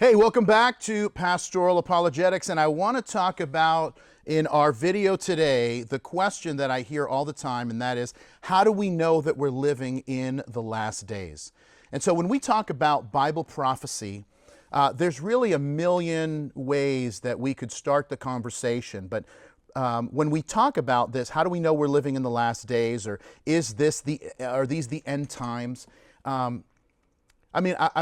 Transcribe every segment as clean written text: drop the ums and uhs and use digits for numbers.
Hey, welcome back to Pastoral Apologetics, and I want to talk about in our video today the question that I hear all the time, and that is, how do we know that we're living in the last days? And so when we talk about Bible prophecy, there's really a million ways that we could start the conversation, but when we talk about this, how do we know we're living in the last days, or are these the end times? I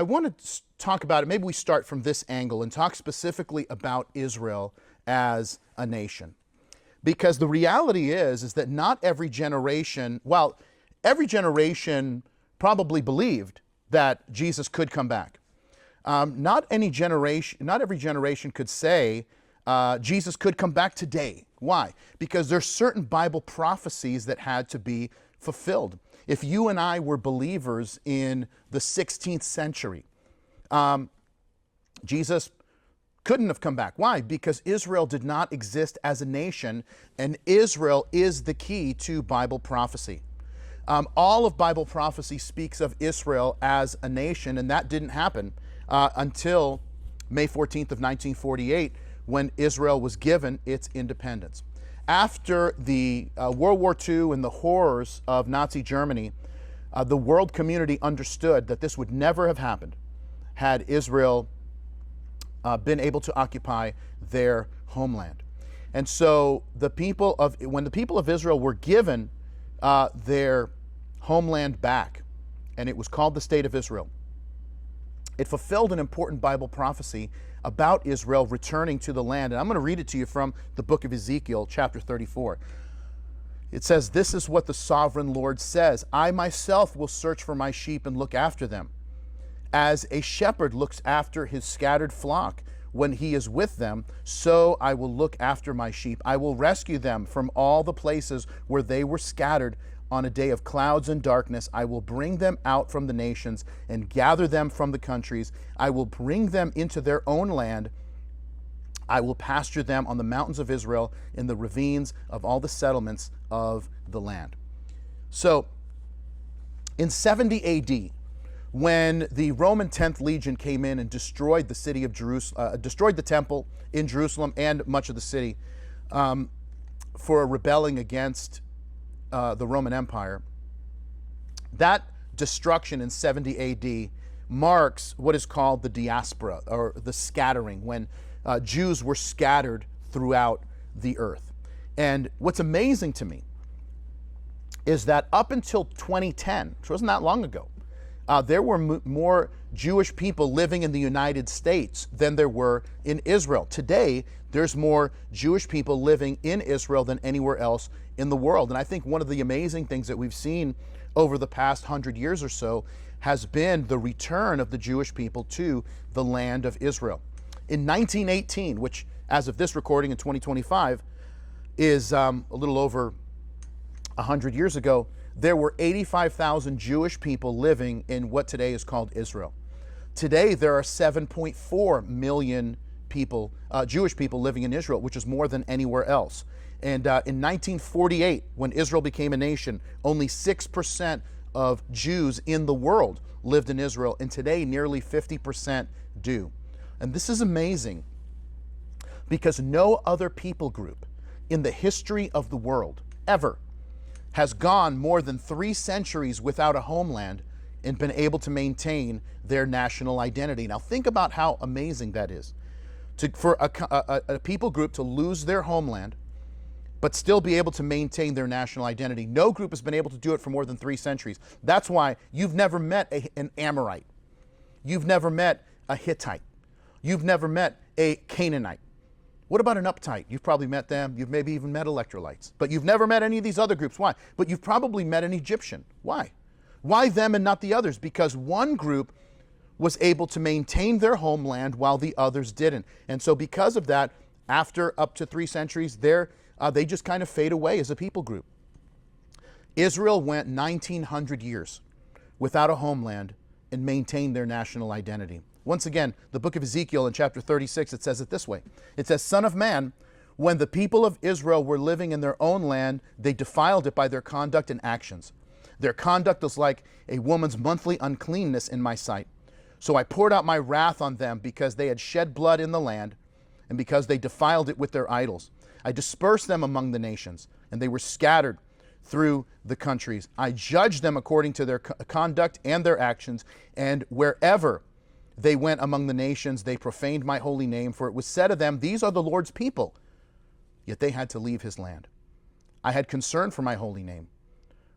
want to talk about it. Maybe we start from this angle and talk specifically about Israel as a nation. Because the reality is that not every generation, well, every generation probably believed that Jesus could come back. Not every generation could say Jesus could come back today. Why? Because there's certain Bible prophecies that had to be fulfilled. If you and I were believers in the 16th century, Jesus couldn't have come back. Why? Because Israel did not exist as a nation, and Israel is the key to Bible prophecy. All of Bible prophecy speaks of Israel as a nation, and that didn't happen until May 14th of 1948, when Israel was given its independence. After the World War II and the horrors of Nazi Germany, the world community understood that this would never have happened had Israel been able to occupy their homeland. And so when the people of Israel were given their homeland back, and it was called the State of Israel, it fulfilled an important Bible prophecy about Israel returning to the land. And I'm going to read it to you from the book of Ezekiel, chapter 34. It says, "This is what the sovereign Lord says, I myself will search for my sheep and look after them. As a shepherd looks after his scattered flock when he is with them, so I will look after my sheep. I will rescue them from all the places where they were scattered. On a day of clouds and darkness, I will bring them out from the nations and gather them from the countries. I will bring them into their own land. I will pasture them on the mountains of Israel, in the ravines of all the settlements of the land." So, in 70 AD, when the Roman 10th Legion came in and destroyed the city of Jerusalem, destroyed the temple in Jerusalem and much of the city for rebelling against the Roman Empire, that destruction in 70 AD marks what is called the diaspora, or the scattering, when Jews were scattered throughout the earth. And what's amazing to me is that up until 2010, which wasn't that long ago, there were more Jewish people living in the United States than there were in Israel. Today, there's more Jewish people living in Israel than anywhere else in the world. And I think one of the amazing things that we've seen over the past 100 years or so has been the return of the Jewish people to the land of Israel. In 1918, which as of this recording in 2025 is a little over 100 years ago, there were 85,000 Jewish people living in what today is called Israel. Today, there are 7.4 million people, Jewish people living in Israel, which is more than anywhere else. And in 1948, when Israel became a nation, only 6% of Jews in the world lived in Israel, and today nearly 50% do. And this is amazing because no other people group in the history of the world ever has gone more than 3 centuries without a homeland and been able to maintain their national identity. Now think about how amazing that is. For a people group to lose their homeland but still be able to maintain their national identity. No group has been able to do it for more than 3 centuries. That's why you've never met an Amorite. You've never met a Hittite. You've never met a Canaanite. What about an Uptite? You've probably met them. You've maybe even met Electrolytes. But you've never met any of these other groups. Why? But you've probably met an Egyptian. Why? Why them and not the others? Because one group was able to maintain their homeland while the others didn't. And so because of that, after up to 3 centuries, they just kind of fade away as a people group. Israel went 1,900 years without a homeland and maintained their national identity. Once again, the book of Ezekiel in chapter 36, it says it this way. It says, "Son of man, when the people of Israel were living in their own land, they defiled it by their conduct and actions. Their conduct was like a woman's monthly uncleanness in my sight. So I poured out my wrath on them because they had shed blood in the land and because they defiled it with their idols. I dispersed them among the nations, and they were scattered through the countries. I judged them according to their conduct and their actions, and wherever they went among the nations, they profaned my holy name, for it was said of them, these are the Lord's people. Yet they had to leave his land. I had concern for my holy name,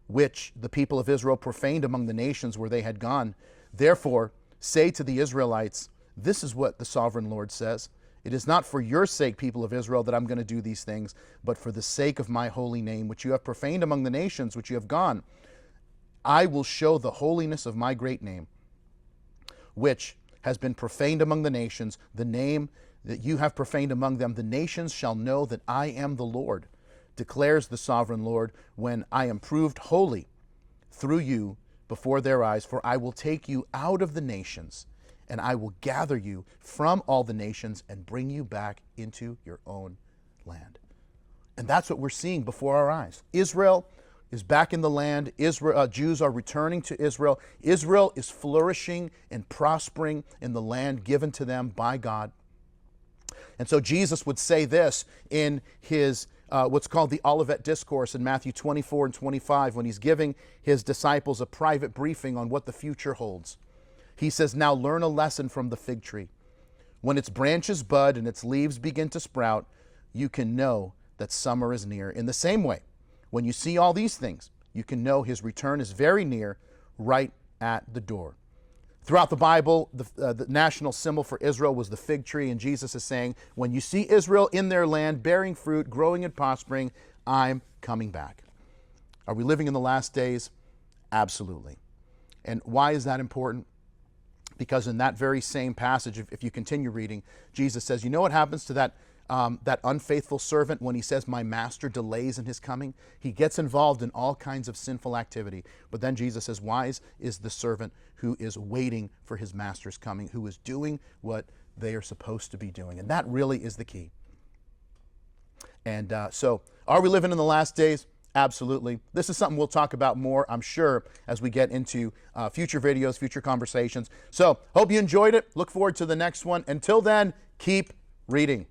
which the people of Israel profaned among the nations where they had gone. Therefore, say to the Israelites, this is what the sovereign Lord says. It is not for your sake, people of Israel, that I'm going to do these things, but for the sake of my holy name, which you have profaned among the nations, which you have gone. I will show the holiness of my great name, which has been profaned among the nations, the name that you have profaned among them. The nations shall know that I am the Lord, declares the sovereign Lord, when I am proved holy through you before their eyes. For I will take you out of the nations, and I will gather you from all the nations and bring you back into your own land. And that's what we're seeing before our eyes. Israel is back in the land. Jews are returning to Israel. Israel is flourishing and prospering in the land given to them by God. And so Jesus would say this in his what's called the Olivet Discourse in Matthew 24 and 25, when he's giving his disciples a private briefing on what the future holds. He says, now learn a lesson from the fig tree. When its branches bud and its leaves begin to sprout, you can know that summer is near. In the same way, when you see all these things, you can know his return is very near, right at the door. Throughout the Bible, the national symbol for Israel was the fig tree, and Jesus is saying, when you see Israel in their land, bearing fruit, growing and prospering, I'm coming back. Are we living in the last days? Absolutely. And why is that important? Because in that very same passage, if you continue reading, Jesus says, you know what happens to that unfaithful servant when he says, my master delays in his coming? He gets involved in all kinds of sinful activity. But then Jesus says, wise is the servant who is waiting for his master's coming, who is doing what they are supposed to be doing. And that really is the key. And so are we living in the last days? Absolutely. This is something we'll talk about more, I'm sure, as we get into future videos, future conversations. So hope you enjoyed it. Look forward to the next one. Until then, keep reading.